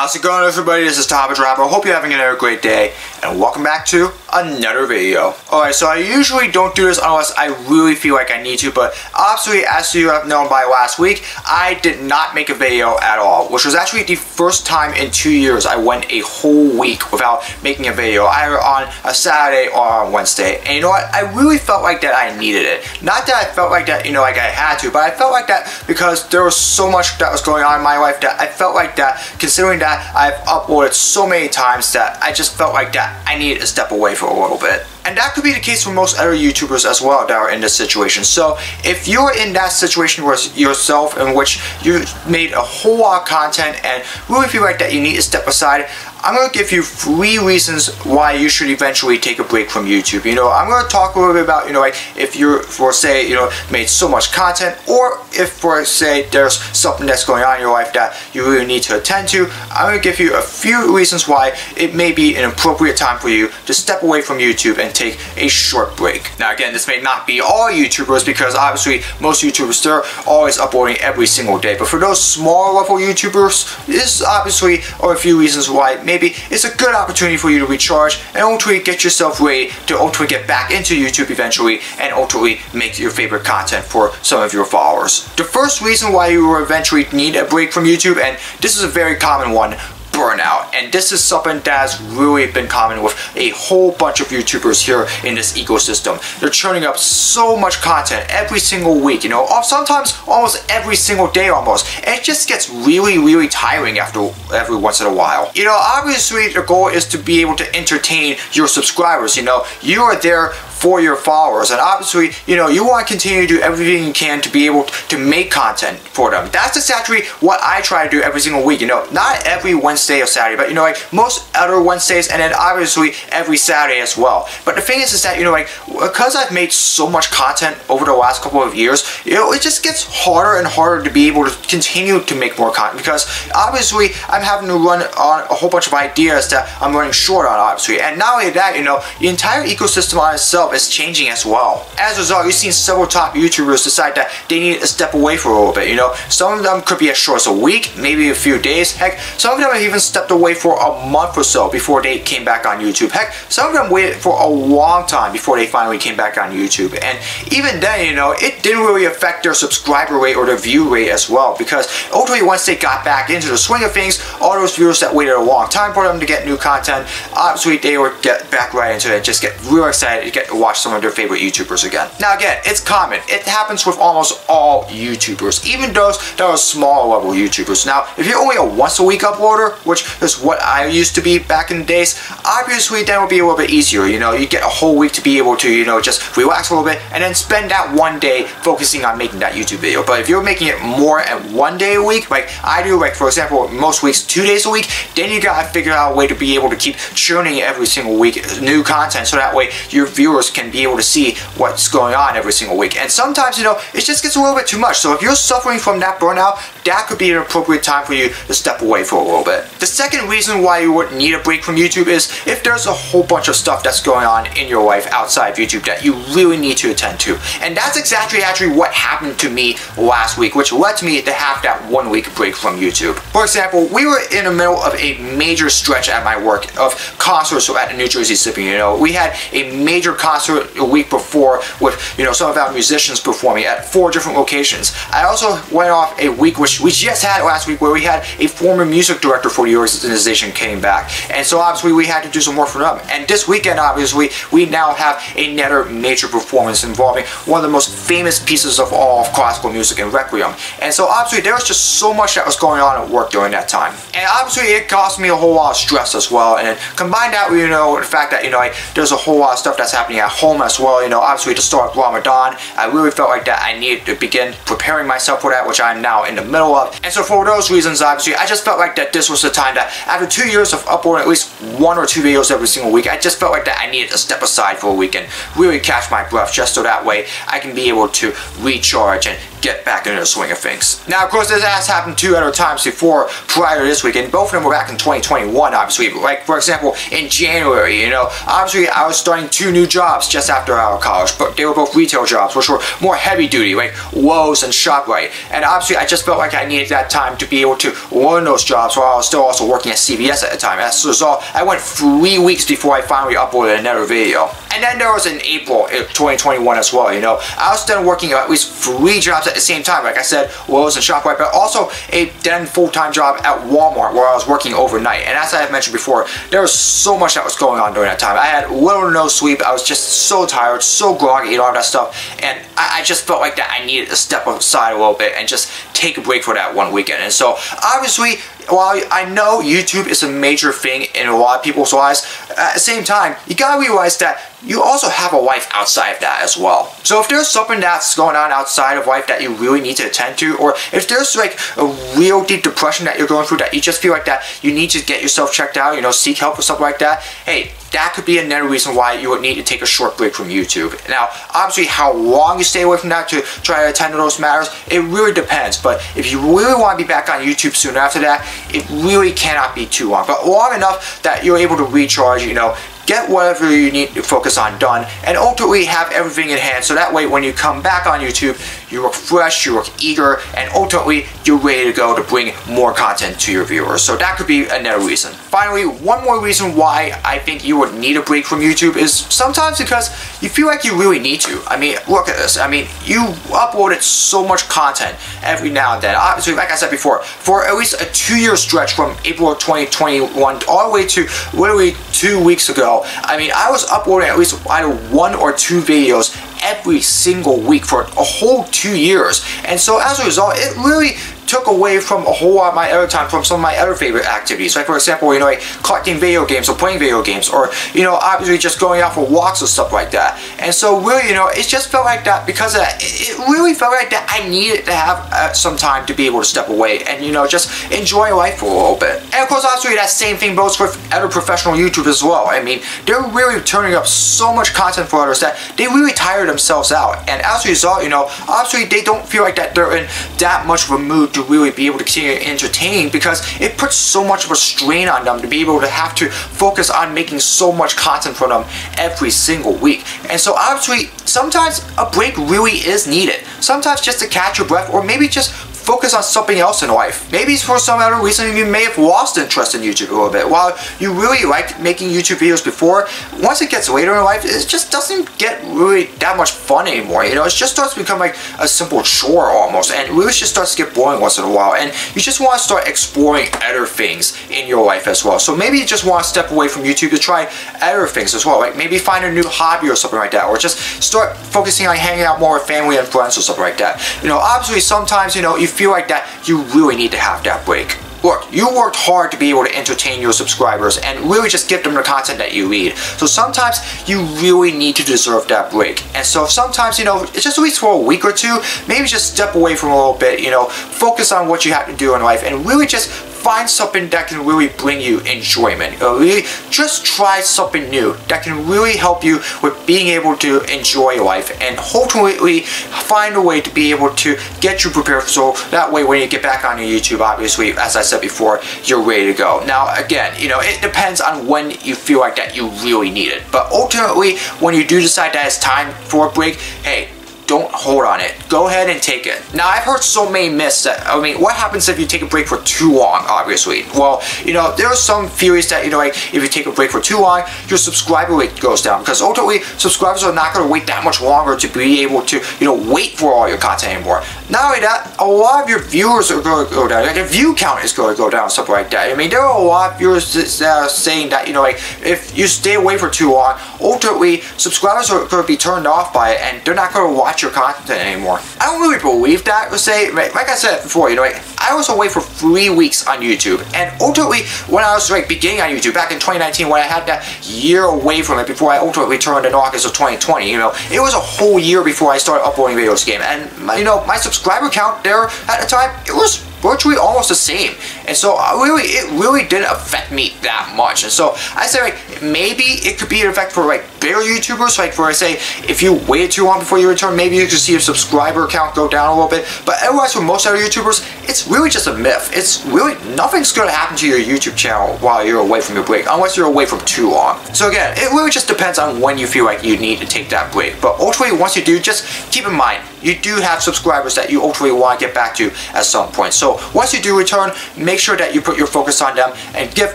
How's it going, everybody? This is Top Rapper. Hope you're having another great day, and welcome back to another video. Alright, so I usually don't do this unless I really feel like I need to, but obviously, as you have known by last week, I did not make a video at all, which was actually the first time in 2 years I went a whole week without making a video, either on a Saturday or on Wednesday. And you know what? I really felt like that I needed it. Not that I felt like that, you know, like I had to, but I felt like that because there was so much that was going on in my life that I felt like that, considering that I've uploaded so many times, that I just felt like that I needed to step away for a little bit. And that could be the case for most other YouTubers as well that are in this situation. So if you're in that situation yourself, in which you made a whole lot of content and really feel like that you need to step aside, I'm going to give you 3 reasons why you should eventually take a break from YouTube. You know, I'm going to talk a little bit about, you know, like if you're, for say, you know, made so much content, or if, for say, there's something that's going on in your life that you really need to attend to. I'm going to give you a few reasons why it may be an appropriate time for you to step away from YouTube and take a short break. Now again, this may not be all YouTubers, because obviously most YouTubers, they're always uploading every single day. But for those smaller level YouTubers, this obviously are a few reasons why maybe it's a good opportunity for you to recharge and ultimately get yourself ready to ultimately get back into YouTube eventually and ultimately make your favorite content for some of your followers. The first reason why you will eventually need a break from YouTube, and this is a very common one, burnout. And this is something that has really been common with a whole bunch of YouTubers here in this ecosystem. They're churning up so much content every single week, you know, sometimes almost every single day almost, and it just gets really tiring after every once in a while. You know, obviously the goal is to be able to entertain your subscribers. You know, you are there for your followers, and obviously, you know, you want to continue to do everything you can to be able to make content for them. That's exactly what I try to do every single week. You know, not every Wednesday or Saturday, but you know, like most other Wednesdays, and then obviously every Saturday as well. But the thing is that, you know, like, because I've made so much content over the last couple of years, you know, it just gets harder and harder to be able to continue to make more content, because obviously I'm having to run on a whole bunch of ideas that I'm running short on, obviously. And not only that, you know, the entire ecosystem on itself is changing as well. As a result, you've seen several top YouTubers decide that they need to step away for a little bit. You know, some of them could be as short as a week, maybe a few days. Heck, some of them have even stepped away for a month or so before they came back on YouTube. Heck, some of them waited for a long time before they finally came back on YouTube. And even then, you know, it didn't really affect their subscriber rate or their view rate as well, because ultimately once they got back into the swing of things, all those viewers that waited a long time for them to get new content, obviously they would get back right into it and just get real excited to get to watch some of their favorite YouTubers again. Now again, it's common. It happens with almost all YouTubers, even those that are small level YouTubers. Now, if you're only a once a week uploader, which is what I used to be back in the days, obviously that would be a little bit easier. You know, you get a whole week to be able to, you know, just relax a little bit and then spend that one day focusing on making that YouTube video. But if you're making it more than 1 day a week, like I do, like for example, most weeks 2 days a week, then you gotta figure out a way to be able to keep churning every single week new content, so that way your viewers can be able to see what's going on every single week. And sometimes, you know, it just gets a little bit too much. So if you're suffering from that burnout, that could be an appropriate time for you to step away for a little bit. The second reason why you would need a break from YouTube is if there's a whole bunch of stuff that's going on in your life outside of YouTube that you really need to attend to. And that's exactly actually what happened to me last week, which led to me to have that 1 week break from YouTube. For example, we were in the middle of a major stretch at my work of concerts at the New Jersey Symphony. You know, we had a major concert a week before with, you know, some of our musicians performing at 4 different locations. I also went off a week, which we just had last week, where we had a former music director for the organization came back. And so obviously we had to do some more for them. And this weekend, obviously, we now have another major performance involving one of the most famous pieces of all of classical music in Requiem. And so obviously there was just so much that was going on at work during that time. And obviously it caused me a whole lot of stress as well. And then combine that with, you know, the fact that, you know, like, there's a whole lot of stuff that's happening at home as well. You know, obviously to start Ramadan, I really felt like that I needed to begin preparing myself for that, which I'm now in the middle of. And so for those reasons, obviously, I just felt like that this was the time that after 2 years of uploading at least 1 or 2 videos every single week, I just felt like that I needed to step aside for a week and really catch my breath, just so that way I can be able to recharge and get back into the swing of things. Now, of course, this has happened 2 other times before prior to this week, and both of them were back in 2021, obviously. Like, for example, in January, you know, obviously I was starting 2 new jobs jobs just after out of college, but they were both retail jobs, which were more heavy duty, like Lowe's and ShopRite. And obviously, I just felt like I needed that time to be able to learn those jobs while I was still also working at CVS at the time. As a result, I went 3 weeks before I finally uploaded another video. And then there was in April of 2021 as well, you know. I was then working at least 3 jobs at the same time, like I said, Lowe's and ShopRite, but also a then full-time job at Walmart where I was working overnight. And as I have mentioned before, there was so much that was going on during that time. I had little to no sleep. I was just so tired, so groggy and all that stuff. And I just felt like that I needed to step aside a little bit and just take a break for that one weekend. And so obviously, while I know YouTube is a major thing in a lot of people's lives, at the same time, you gotta realize that you also have a life outside of that as well. So if there's something that's going on outside of life that you really need to attend to, or if there's like a real deep depression that you're going through that you just feel like that you need to get yourself checked out, you know, seek help or something like that, hey, that could be another reason why you would need to take a short break from YouTube. Now, obviously, how long you stay away from that to try to attend to those matters, it really depends. But if you really want to be back on YouTube soon after that, it really cannot be too long. But long enough that you're able to recharge, you know, get whatever you need to focus on done, and ultimately have everything in hand so that way when you come back on YouTube, you look fresh, you look eager, and ultimately you're ready to go to bring more content to your viewers. So that could be another reason. Finally, one more reason why I think you would need a break from YouTube is sometimes because you feel like you really need to. I mean, look at this. I mean, you uploaded so much content every now and then. Obviously, like I said before, for at least a 2-year stretch from April of 2021 all the way to literally 2 weeks ago, I mean, I was uploading at least either 1 or 2 videos every single week for a whole 2 years. And so as a result, it really took away from a whole lot of my other time from some of my other favorite activities. Like for example, you know, like collecting video games or playing video games, or, you know, obviously just going out for walks or stuff like that. And so really, you know, it just felt like that because of that, it really felt like that I needed to have some time to be able to step away and, you know, just enjoy life for a little bit. And of course, obviously that same thing goes for other professional YouTubers as well. I mean, they're really turning up so much content for others that they really tire themselves out. And as a result, you know, obviously they don't feel like that they're in that much of a mood to really be able to continue entertaining, because it puts so much of a strain on them to be able to have to focus on making so much content for them every single week. And so obviously sometimes a break really is needed. Sometimes just to catch your breath, or maybe just focus on something else in life. Maybe for some other reason you may have lost interest in YouTube a little bit. While you really liked making YouTube videos before, once it gets later in life, it just doesn't get really that much fun anymore. You know, it just starts to become like a simple chore almost, and really just starts to get boring once in a while. And you just want to start exploring other things in your life as well. So maybe you just want to step away from YouTube to try other things as well. Like maybe find a new hobby or something like that, or just start focusing on hanging out more with family and friends or something like that. You know, obviously sometimes, you know, you feel like that you really need to have that break. Look, you worked hard to be able to entertain your subscribers and really just give them the content that you need. So sometimes you really need to deserve that break. And so sometimes, you know, it's just at least for a week or two, maybe just step away from a little bit, you know, focus on what you have to do in life and really just find something that can really bring you enjoyment. Really just try something new that can really help you with being able to enjoy life, and hopefully find a way to be able to get you prepared so that way when you get back on your YouTube, obviously, as I said before, you're ready to go. Now again, you know, it depends on when you feel like that you really need it. But ultimately, when you do decide that it's time for a break, hey, don't hold on it. Go ahead and take it. Now, I've heard so many myths that, I mean, what happens if you take a break for too long, obviously? Well, you know, there are some theories that, you know, like, if you take a break for too long, your subscriber rate goes down, because ultimately, subscribers are not going to wait that much longer to be able to, you know, wait for all your content anymore. Not only that, a lot of your viewers are going to go down. Like, the view count is going to go down, something like that. I mean, there are a lot of viewers that are saying that, you know, like, if you stay away for too long, ultimately, subscribers are going to be turned off by it, and they're not going to watch your content anymore. I don't really believe that. Like I said before, you know, like, I was away for 3 weeks on YouTube, and ultimately, when I was like beginning on YouTube back in 2019, when I had that year away from it before I ultimately turned in August of 2020, you know, it was a whole year before I started uploading videos again, and you know, my subscriber count there at the time, it was virtually almost the same. And so it really didn't affect me that much. And so I say, like, maybe it could be an effect for like bigger YouTubers, like for, I say, if you waited too long before you return, maybe you could see your subscriber count go down a little bit. But otherwise, for most other YouTubers, it's really just a myth. It's really, nothing's going to happen to your YouTube channel while you're away from your break, unless you're away from too long. So again, it really just depends on when you feel like you need to take that break. But ultimately, once you do, just keep in mind, you do have subscribers that you ultimately want to get back to at some point. So once you do return, make sure that you put your focus on them and give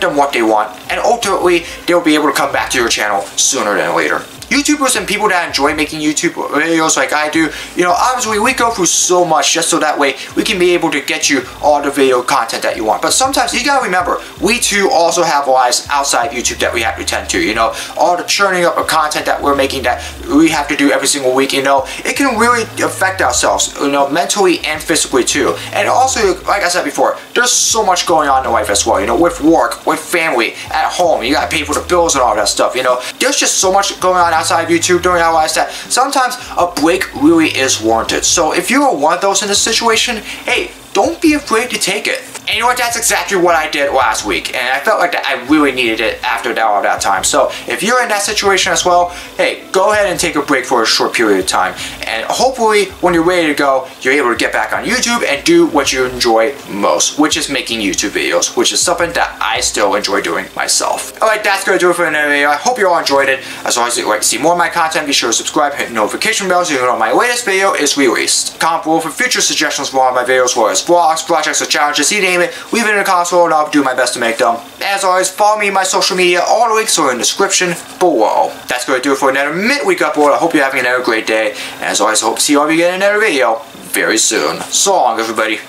them what they want, and ultimately they'll be able to come back to your channel sooner than later. YouTubers and people that enjoy making YouTube videos like I do, you know, obviously we go through so much just so that way we can be able to get you all the video content that you want. But sometimes you gotta remember, we too also have lives outside YouTube that we have to tend to, you know, all the churning up of content that we're making that we have to do every single week, you know, it can really affect ourselves, you know, mentally and physically too. And also, like I said before, there's so much going on in life as well, you know, with work, with family, at home, you gotta pay for the bills and all that stuff, you know. There's just so much going on outside YouTube during our lives that sometimes a break really is warranted. So if you are one of those in this situation, hey, don't be afraid to take it. And you know what, that's exactly what I did last week, and I felt like that I really needed it after all that time. So if you're in that situation as well, hey, go ahead and take a break for a short period of time, and hopefully when you're ready to go, you're able to get back on YouTube and do what you enjoy most, which is making YouTube videos, which is something that I still enjoy doing myself. Alright, that's gonna do it for another video. I hope you all enjoyed it. As always, if you'd like to see more of my content, be sure to subscribe, hit the notification bell so you know when my latest video is released. Comment below for future suggestions for all of my videos, whether it's vlogs, projects, or challenges, you name it, leave it in the comments below and I'll do my best to make them. As always, follow me on my social media, all the links are in the description below. That's going to do it for another midweek upload. I hope you're having another great day, and as always, I hope to see all of you again in another video very soon. So long, everybody.